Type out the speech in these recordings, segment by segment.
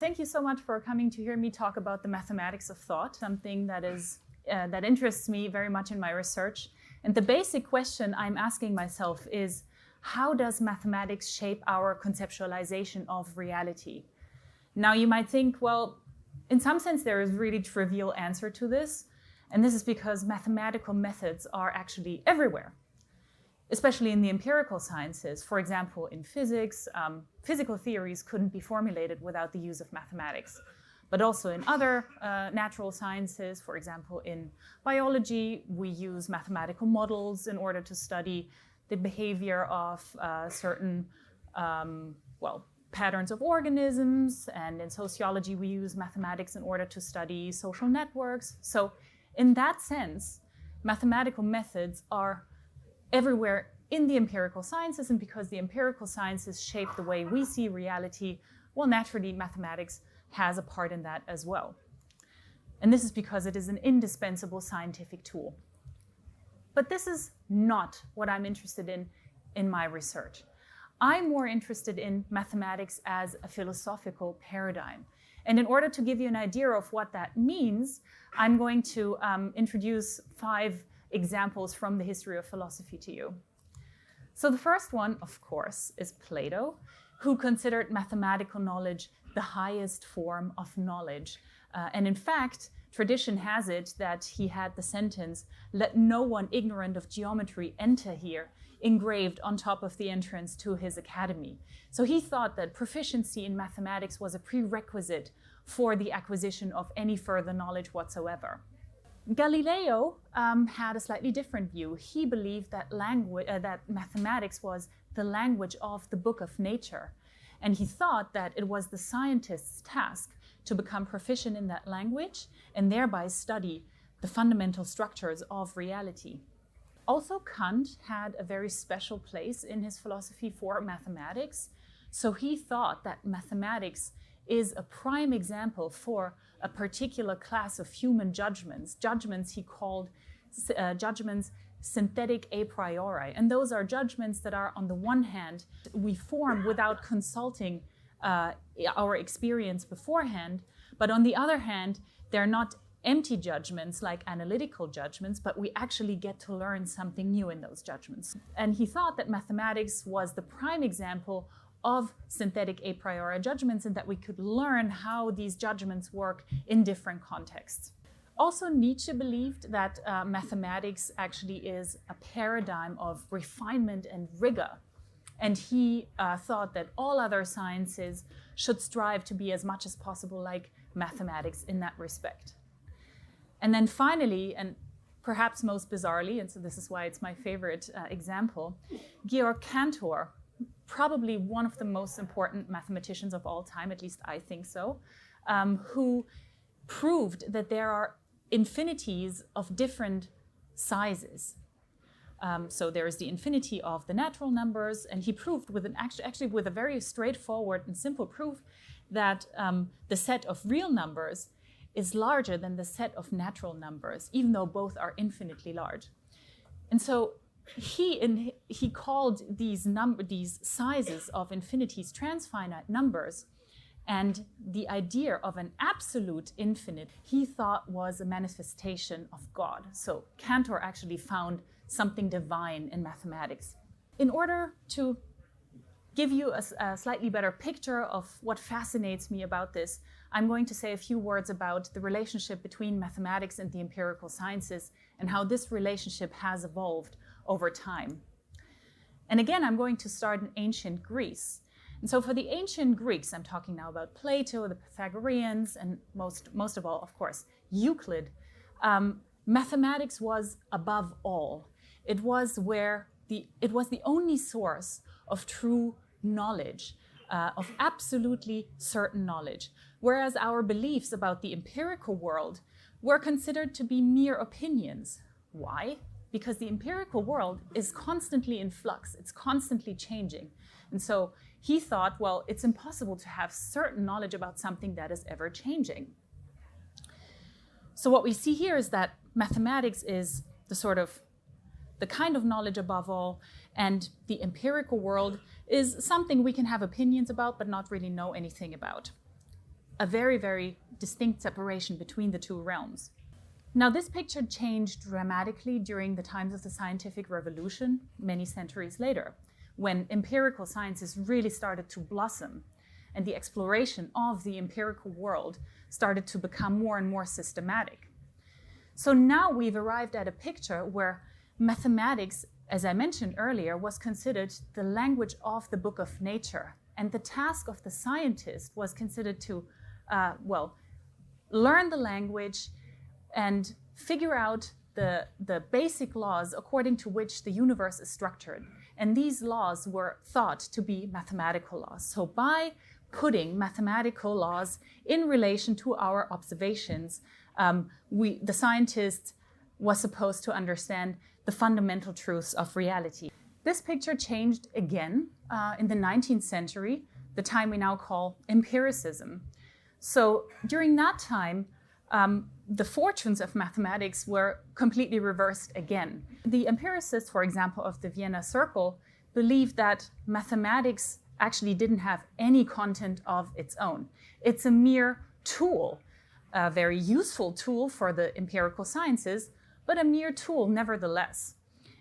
Thank you so much for coming to hear me talk about the mathematics of thought, something that interests me very much in my research. And the basic question I'm asking myself is, how does mathematics shape our conceptualization of reality? Now, you might think, well, in some sense, there is a really trivial answer to this. And this is because mathematical methods are actually everywhere, especially in the empirical sciences. For example, in physics, physical theories couldn't be formulated without the use of mathematics. But also in other natural sciences, for example, in biology, we use mathematical models in order to study the behavior of certain, patterns of organisms. And in sociology, we use mathematics in order to study social networks. So in that sense, mathematical methods are everywhere in the empirical sciences, and because the empirical sciences shape the way we see reality, well, naturally, mathematics has a part in that as well. And this is because it is an indispensable scientific tool. But this is not what I'm interested in my research. I'm more interested in mathematics as a philosophical paradigm. And in order to give you an idea of what that means, I'm going to introduce 5 examples from the history of philosophy to you. So the first one, of course, is Plato, who considered mathematical knowledge the highest form of knowledge. And in fact, tradition has it that he had the sentence, "Let no one ignorant of geometry enter here," engraved on top of the entrance to his academy. So he thought that proficiency in mathematics was a prerequisite for the acquisition of any further knowledge whatsoever. Galileo had a slightly different view. He believed that mathematics was the language of the book of nature. And he thought that it was the scientist's task to become proficient in that language and thereby study the fundamental structures of reality. Also, Kant had a very special place in his philosophy for mathematics. So he thought that mathematics is a prime example for a particular class of human judgments. Judgments he called judgments synthetic a priori. And those are judgments that are, on the one hand, we form without consulting our experience beforehand. But on the other hand, they're not empty judgments like analytical judgments, but we actually get to learn something new in those judgments. And he thought that mathematics was the prime example of synthetic a priori judgments, and that we could learn how these judgments work in different contexts. Also, Nietzsche believed that mathematics actually is a paradigm of refinement and rigor. And he thought that all other sciences should strive to be as much as possible like mathematics in that respect. And then finally, and perhaps most bizarrely, and so this is why it's my favorite example, Georg Cantor, probably one of the most important mathematicians of all time, at least I think so, who proved that there are infinities of different sizes. So there is the infinity of the natural numbers, and he proved with actually with a very straightforward and simple proof that the set of real numbers is larger than the set of natural numbers, even though both are infinitely large. And so he called these sizes of infinities transfinite numbers, and the idea of an absolute infinite he thought was a manifestation of God. So Cantor actually found something divine in mathematics. In order to give you a slightly better picture of what fascinates me about this, I'm going to say a few words about the relationship between mathematics and the empirical sciences and how this relationship has evolved over time. And again, I'm going to start in ancient Greece. And so for the ancient Greeks, I'm talking now about Plato, the Pythagoreans, and most of all, of course, Euclid. Mathematics was above all. It was the only source of true knowledge, of absolutely certain knowledge, whereas our beliefs about the empirical world were considered to be mere opinions. Why? Because the empirical world is constantly in flux, it's constantly changing. And so he thought, well, it's impossible to have certain knowledge about something that is ever changing. So what we see here is that mathematics is the kind of knowledge above all, and the empirical world is something we can have opinions about but not really know anything about. a very, very distinct separation between the two realms. Now, this picture changed dramatically during the times of the scientific revolution, many centuries later, when empirical sciences really started to blossom and the exploration of the empirical world started to become more and more systematic. So now we've arrived at a picture where mathematics, as I mentioned earlier, was considered the language of the book of nature. And the task of the scientist was considered to, learn the language and figure out the basic laws according to which the universe is structured. And these laws were thought to be mathematical laws. So by putting mathematical laws in relation to our observations, the scientist was supposed to understand the fundamental truths of reality. This picture changed again in the 19th century, the time we now call empiricism. So during that time, the fortunes of mathematics were completely reversed again. The empiricists, for example, of the Vienna Circle, believed that mathematics actually didn't have any content of its own. It's a mere tool, a very useful tool for the empirical sciences, but a mere tool nevertheless.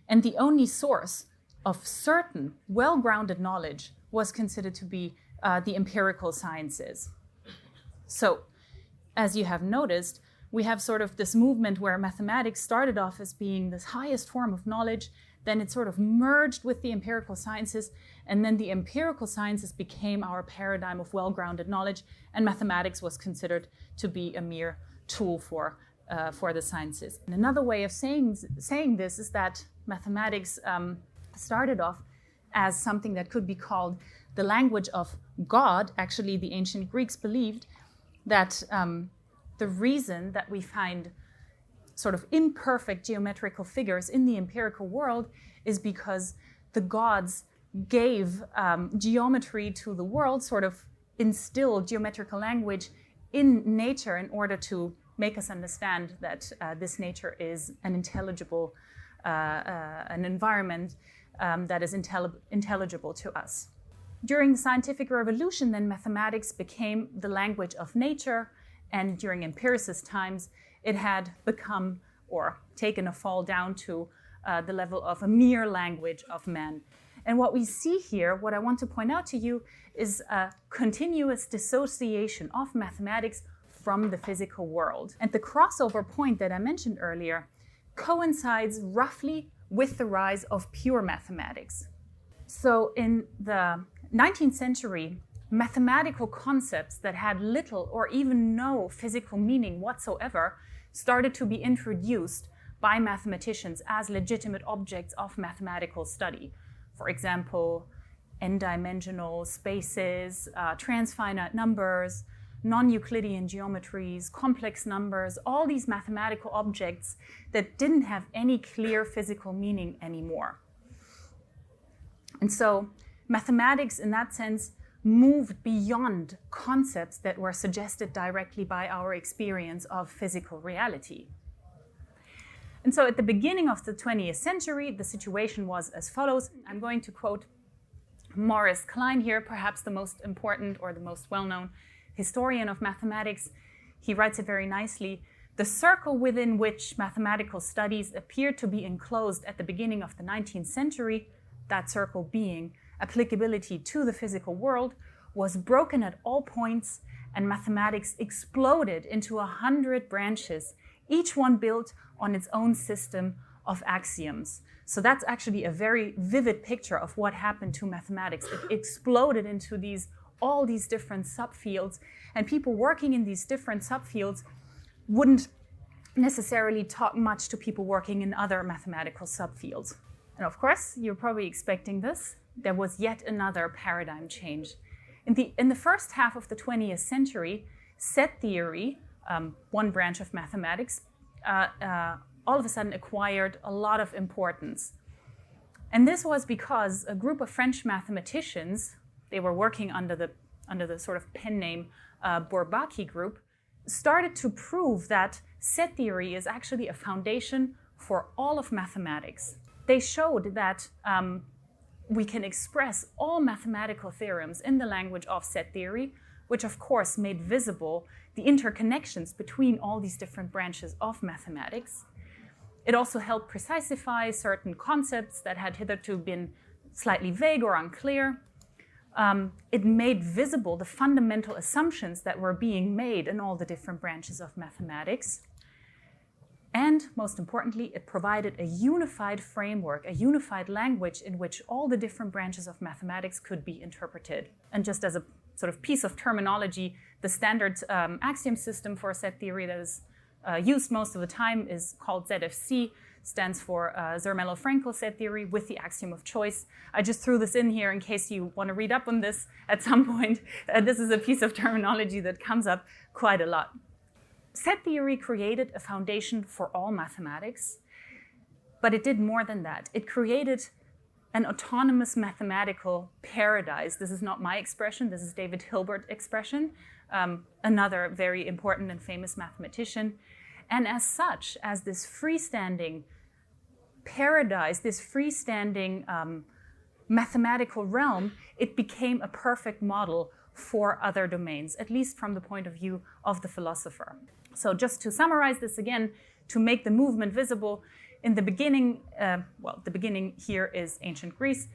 And the only source of certain well-grounded knowledge was considered to be the empirical sciences. So, as you have noticed, we have sort of this movement where mathematics started off as being this highest form of knowledge, then it sort of merged with the empirical sciences, and then the empirical sciences became our paradigm of well-grounded knowledge, and mathematics was considered to be a mere tool for the sciences. And another way of saying this is that mathematics started off as something that could be called the language of God. Actually, the ancient Greeks believed that the reason that we find sort of imperfect geometrical figures in the empirical world is because the gods gave geometry to the world, sort of instilled geometrical language in nature in order to make us understand that this nature is an intelligible, an environment that is intelligible to us. During the scientific revolution, then mathematics became the language of nature, and during empiricist times, it had become or taken a fall down to the level of a mere language of man. And what we see here, what I want to point out to you, is a continuous dissociation of mathematics from the physical world. And the crossover point that I mentioned earlier coincides roughly with the rise of pure mathematics. So in the 19th century, mathematical concepts that had little or even no physical meaning whatsoever started to be introduced by mathematicians as legitimate objects of mathematical study. For example, n-dimensional spaces, transfinite numbers, non-Euclidean geometries, complex numbers, all these mathematical objects that didn't have any clear physical meaning anymore. And so mathematics, in that sense, moved beyond concepts that were suggested directly by our experience of physical reality. And so at the beginning of the 20th century, the situation was as follows. I'm going to quote Maurice Klein here, perhaps the most important or the most well-known historian of mathematics. He writes it very nicely. The circle within which mathematical studies appeared to be enclosed at the beginning of the 19th century, that circle being applicability to the physical world, was broken at all points, and mathematics exploded into 100 branches, each one built on its own system of axioms. So that's actually a very vivid picture of what happened to mathematics. It exploded into all these different subfields, and people working in these different subfields wouldn't necessarily talk much to people working in other mathematical subfields. And of course, you're probably expecting this. There was yet another paradigm change. In the first half of the 20th century, set theory, one branch of mathematics, all of a sudden acquired a lot of importance. And this was because a group of French mathematicians, they were working under the sort of pen name Bourbaki group, started to prove that set theory is actually a foundation for all of mathematics. They showed that we can express all mathematical theorems in the language of set theory which of course made visible the interconnections between all these different branches of mathematics. It also helped precisify certain concepts that had hitherto been slightly vague or unclear. It made visible the fundamental assumptions that were being made in all the different branches of mathematics. And most importantly, it provided a unified framework, a unified language in which all the different branches of mathematics could be interpreted. And just as a sort of piece of terminology, the standard axiom system for set theory that is used most of the time is called ZFC, stands for Zermelo-Fraenkel set theory with the axiom of choice. I just threw this in here in case you want to read up on this at some point. This is a piece of terminology that comes up quite a lot. Set theory created a foundation for all mathematics, but it did more than that. It created an autonomous mathematical paradise. This is not my expression, this is David Hilbert's expression, another very important and famous mathematician. And as such, as this freestanding paradise, this freestanding mathematical realm, it became a perfect model for other domains, at least from the point of view of the philosopher. So just to summarize this again, to make the movement visible, in the beginning, the beginning here is ancient Greece.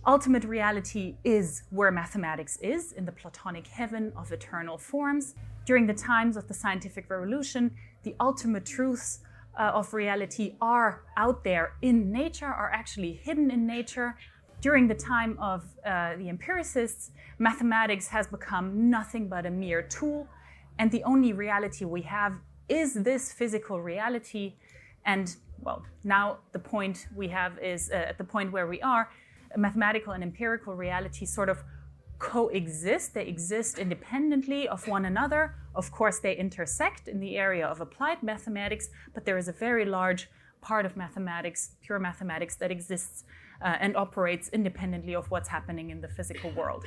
Ultimate reality is where mathematics is, in the Platonic heaven of eternal forms. During the times of the scientific revolution, the ultimate truths of reality are out there in nature, are actually hidden in nature. During the time of the empiricists, mathematics has become nothing but a mere tool, and the only reality we have is this physical reality. And well, now the point we have is at the point where we are, mathematical and empirical reality sort of coexist. They exist independently of one another. Of course, they intersect in the area of applied mathematics, but there is a very large part of mathematics, pure mathematics, that exists and operates independently of what's happening in the physical world.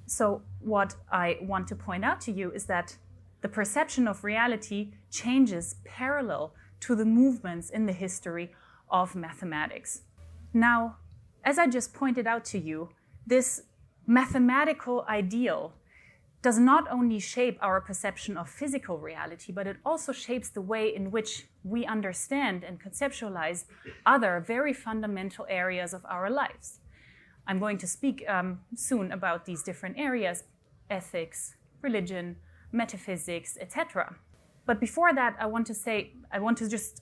So what I want to point out to you is that the perception of reality changes parallel to the movements in the history of mathematics. Now, as I just pointed out to you, this mathematical ideal does not only shape our perception of physical reality, but it also shapes the way in which we understand and conceptualize other very fundamental areas of our lives. I'm going to speak soon about these different areas: ethics, religion, metaphysics, etc. But before that, I want to just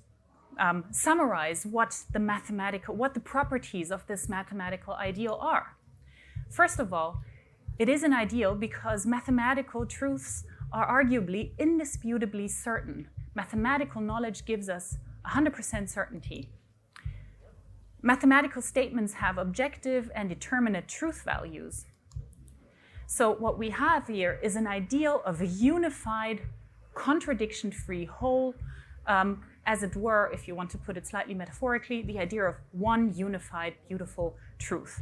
summarize what the properties of this mathematical ideal are. First of all, it is an ideal because mathematical truths are arguably indisputably certain. Mathematical knowledge gives us 100% certainty. Mathematical statements have objective and determinate truth values. So what we have here is an ideal of a unified, contradiction-free whole, as it were, if you want to put it slightly metaphorically, the idea of one unified, beautiful truth.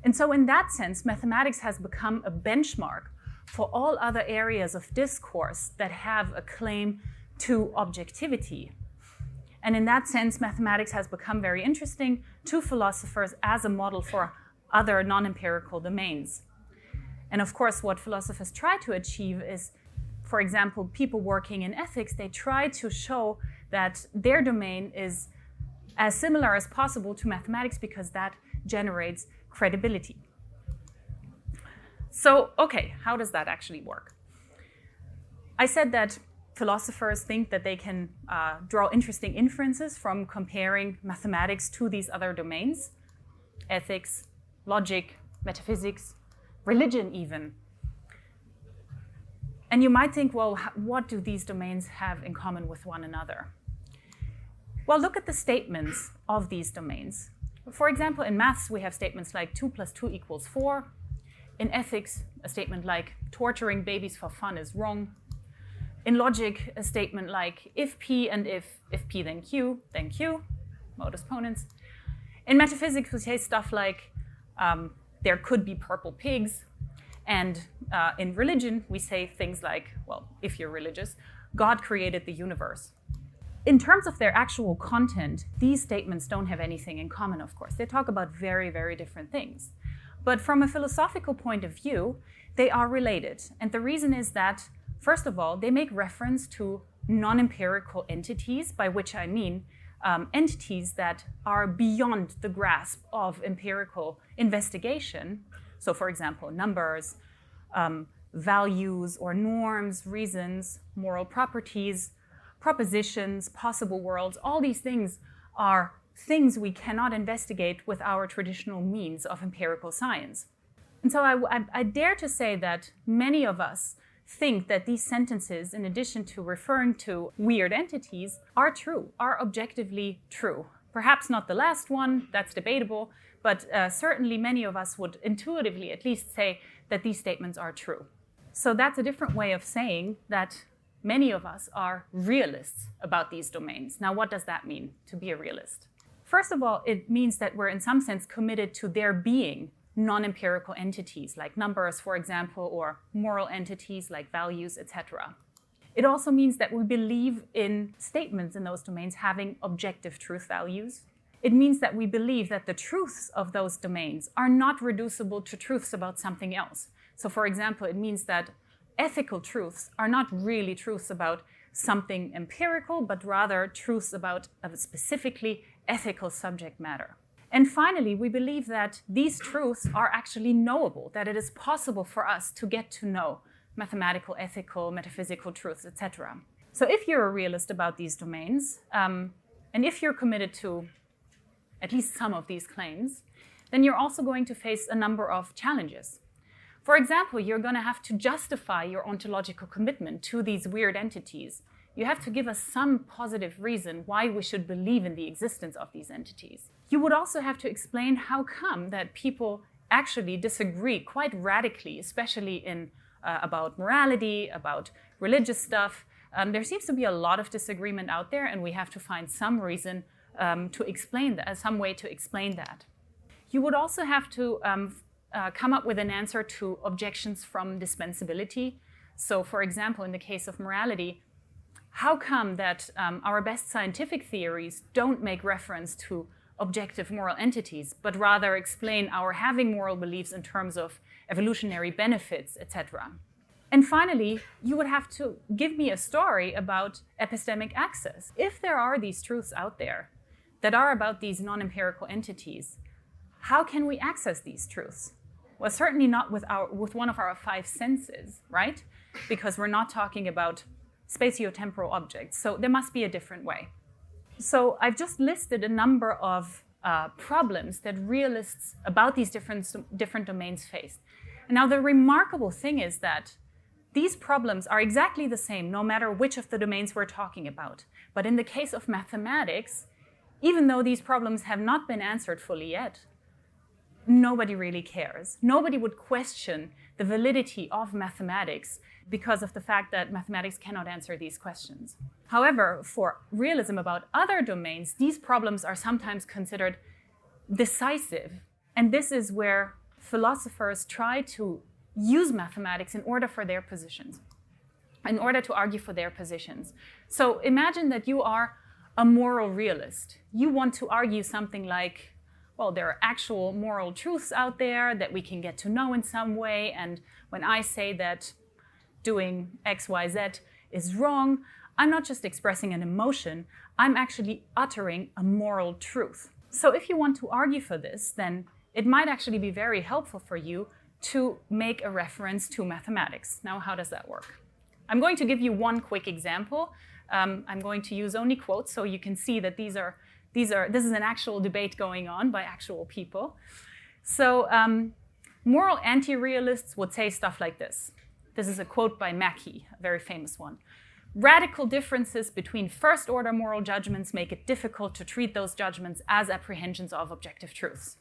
And so in that sense, mathematics has become a benchmark for all other areas of discourse that have a claim to objectivity. And in that sense, mathematics has become very interesting to philosophers as a model for other non-empirical domains. And of course, what philosophers try to achieve is, for example, people working in ethics, they try to show that their domain is as similar as possible to mathematics because that generates credibility. So, okay, how does that actually work? I said that philosophers think that they can draw interesting inferences from comparing mathematics to these other domains: ethics, logic, metaphysics, religion even. And you might think, well, what do these domains have in common with one another? Well, look at the statements of these domains. For example, in maths, we have statements like 2 + 2 = 4. In ethics, a statement like torturing babies for fun is wrong. In logic, a statement like if P and if P then Q, modus ponens. In metaphysics, we say stuff like there could be purple pigs. And in religion, we say things like, well, if you're religious, God created the universe. In terms of their actual content, these statements don't have anything in common, of course. They talk about very, very different things. But from a philosophical point of view, they are related. And the reason is that, first of all, they make reference to non-empirical entities, by which I mean entities that are beyond the grasp of empirical investigation. So, for example, numbers, values or norms, reasons, moral properties, propositions, possible worlds, all these things are things we cannot investigate with our traditional means of empirical science. And so I dare to say that many of us think that these sentences, in addition to referring to weird entities, are true, are objectively true. Perhaps not the last one, that's debatable, but certainly many of us would intuitively at least say that these statements are true. So that's a different way of saying that many of us are realists about these domains. Now, what does that mean, to be a realist? First of all, it means that we're in some sense committed to there being non-empirical entities like numbers, for example, or moral entities like values, etc. It also means that we believe in statements in those domains having objective truth values. It means that we believe that the truths of those domains are not reducible to truths about something else. So, for example, it means that ethical truths are not really truths about something empirical, but rather truths about a specifically ethical subject matter. And finally, we believe that these truths are actually knowable, that it is possible for us to get to know mathematical, ethical, metaphysical truths, etc. So if you're a realist about these domains, and if you're committed to at least some of these claims, then you're also going to face a number of challenges. For example, you're going to have to justify your ontological commitment to these weird entities. You have to give us some positive reason why we should believe in the existence of these entities. You would also have to explain how come that people actually disagree quite radically, especially about morality, about religious stuff. There seems to be a lot of disagreement out there, and we have to find some reason to explain that, some way to explain that. You would also have to come up with an answer to objections from dispensability. So, for example, in the case of morality, how come that our best scientific theories don't make reference to objective moral entities, but rather explain our having moral beliefs in terms of evolutionary benefits, etc.? And finally, you would have to give me a story about epistemic access. If there are these truths out there that are about these non-empirical entities, how can we access these truths? Well, certainly not with one of our five senses, right? Because we're not talking about spatiotemporal objects. So there must be a different way. So I've just listed a number of problems that realists about these different domains face. And now the remarkable thing is that these problems are exactly the same no matter which of the domains we're talking about. But in the case of mathematics, even though these problems have not been answered fully yet, nobody really cares. Nobody would question the validity of mathematics because of the fact that mathematics cannot answer these questions. However, for realism about other domains, these problems are sometimes considered decisive. And this is where philosophers try to use mathematics in order for their positions, in order to argue for their positions. So imagine that you are a moral realist. You want to argue something like, well, there are actual moral truths out there that we can get to know in some way. And when I say that doing X, Y, Z is wrong, I'm not just expressing an emotion, I'm actually uttering a moral truth. So if you want to argue for this, then it might actually be very helpful for you to make a reference to mathematics. Now, how does that work? I'm going to give you one quick example. I'm going to use only quotes so you can see that this is an actual debate going on by actual people. So moral anti-realists would say stuff like this. This is a quote by Mackey, a very famous one. Radical differences between first-order moral judgments make it difficult to treat those judgments as apprehensions of objective truths.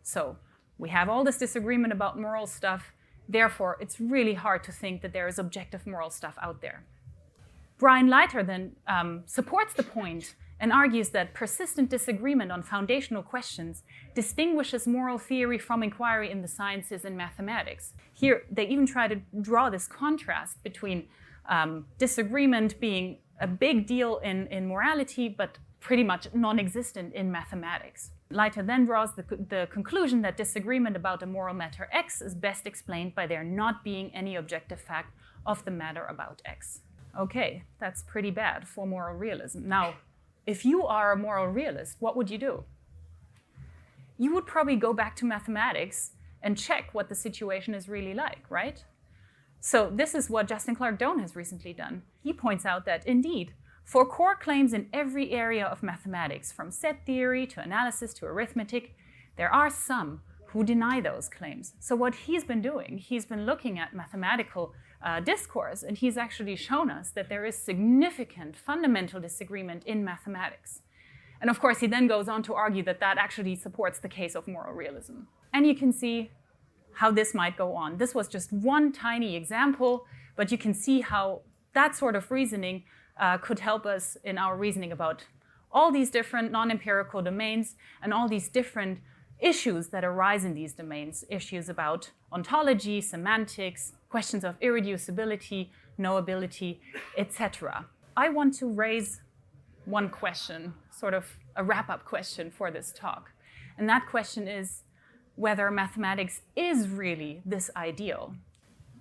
So we have all this disagreement about moral stuff. Therefore, it's really hard to think that there is objective moral stuff out there. Brian Leiter then supports the point and argues that persistent disagreement on foundational questions distinguishes moral theory from inquiry in the sciences and mathematics. Here, they even try to draw this contrast between disagreement being a big deal in morality, but pretty much non-existent in mathematics. Leiter then draws the conclusion that disagreement about a moral matter X is best explained by there not being any objective fact of the matter about X. Okay, that's pretty bad for moral realism. Now, if you are a moral realist, what would you do? You would probably go back to mathematics and check what the situation is really like, right? So this is what Justin Clark Doan has recently done. He points out that indeed, for core claims in every area of mathematics, from set theory to analysis to arithmetic, there are some who deny those claims. So what he's been doing, he's been looking at mathematical discourse, and he's actually shown us that there is significant fundamental disagreement in mathematics. And of course, he then goes on to argue that that actually supports the case of moral realism. And you can see how this might go on. This was just one tiny example, but you can see how that sort of reasoning could help us in our reasoning about all these different non-empirical domains and all these different issues that arise in these domains, issues about ontology, semantics, questions of irreducibility, knowability, etc. I want to raise one question, sort of a wrap-up question for this talk. And that question is whether mathematics is really this ideal.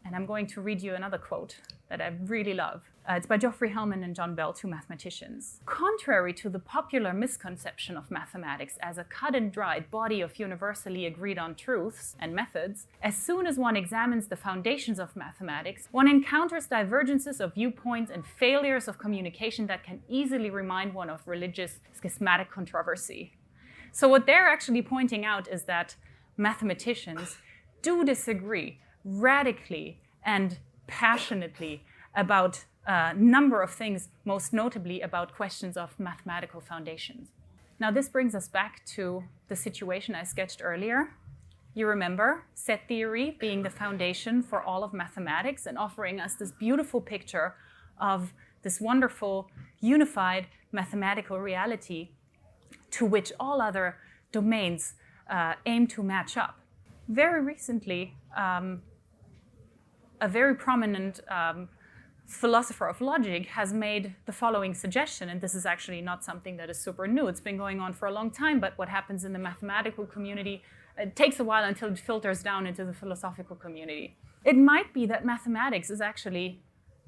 And I'm going to read you another quote that I really love. It's by Geoffrey Hellman and John Bell, two mathematicians. Contrary to the popular misconception of mathematics as a cut and dried body of universally agreed on truths and methods, as soon as one examines the foundations of mathematics, one encounters divergences of viewpoints and failures of communication that can easily remind one of religious schismatic controversy. So what they're actually pointing out is that mathematicians do disagree radically and passionately about a number of things, most notably about questions of mathematical foundations. Now, this brings us back to the situation I sketched earlier. You remember set theory being the foundation for all of mathematics and offering us this beautiful picture of this wonderful, unified mathematical reality to which all other domains aim to match up. Very recently, a very prominent philosopher of logic has made the following suggestion, and this is actually not something that is super new. It's been going on for a long time, but what happens in the mathematical community, it takes a while until it filters down into the philosophical community. It might be that mathematics is actually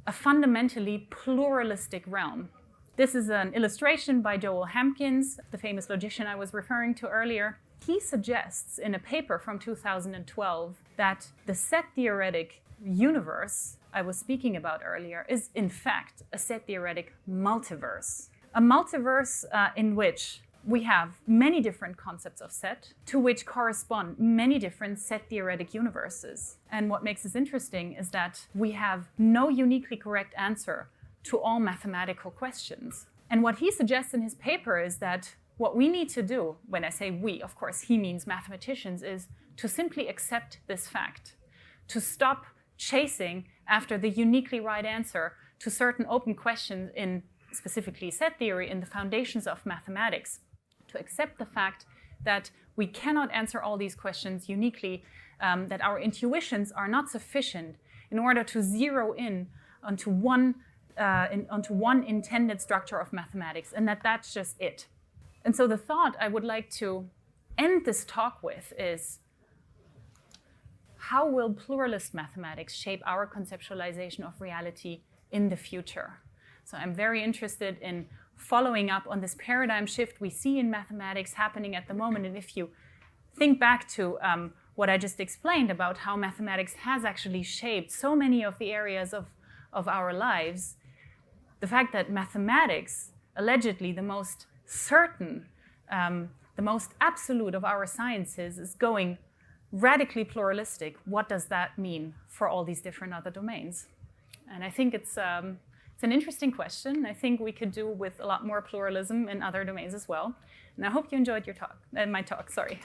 a fundamentally pluralistic realm. This is an illustration by Joel Hampkins, the famous logician I was referring to earlier. He suggests in a paper from 2012 that the set theoretic universe I was speaking about earlier is in fact a set theoretic multiverse. A multiverse in which we have many different concepts of set to which correspond many different set theoretic universes. And what makes this interesting is that we have no uniquely correct answer to all mathematical questions. And what he suggests in his paper is that what we need to do, when I say we, of course, he means mathematicians, is to simply accept this fact, to stop chasing after the uniquely right answer to certain open questions in specifically set theory in the foundations of mathematics, to accept the fact that we cannot answer all these questions uniquely, that our intuitions are not sufficient in order to zero in onto one intended structure of mathematics, and that's just it. And so the thought I would like to end this talk with is, how will pluralist mathematics shape our conceptualization of reality in the future? So I'm very interested in following up on this paradigm shift we see in mathematics happening at the moment. And if you think back to what I just explained about how mathematics has actually shaped so many of the areas of our lives, the fact that mathematics, allegedly the most certain, the most absolute of our sciences, is going radically pluralistic, what does that mean for all these different other domains? And I think it's an interesting question. I think we could do with a lot more pluralism in other domains as well. And I hope you enjoyed your talk, my talk, sorry.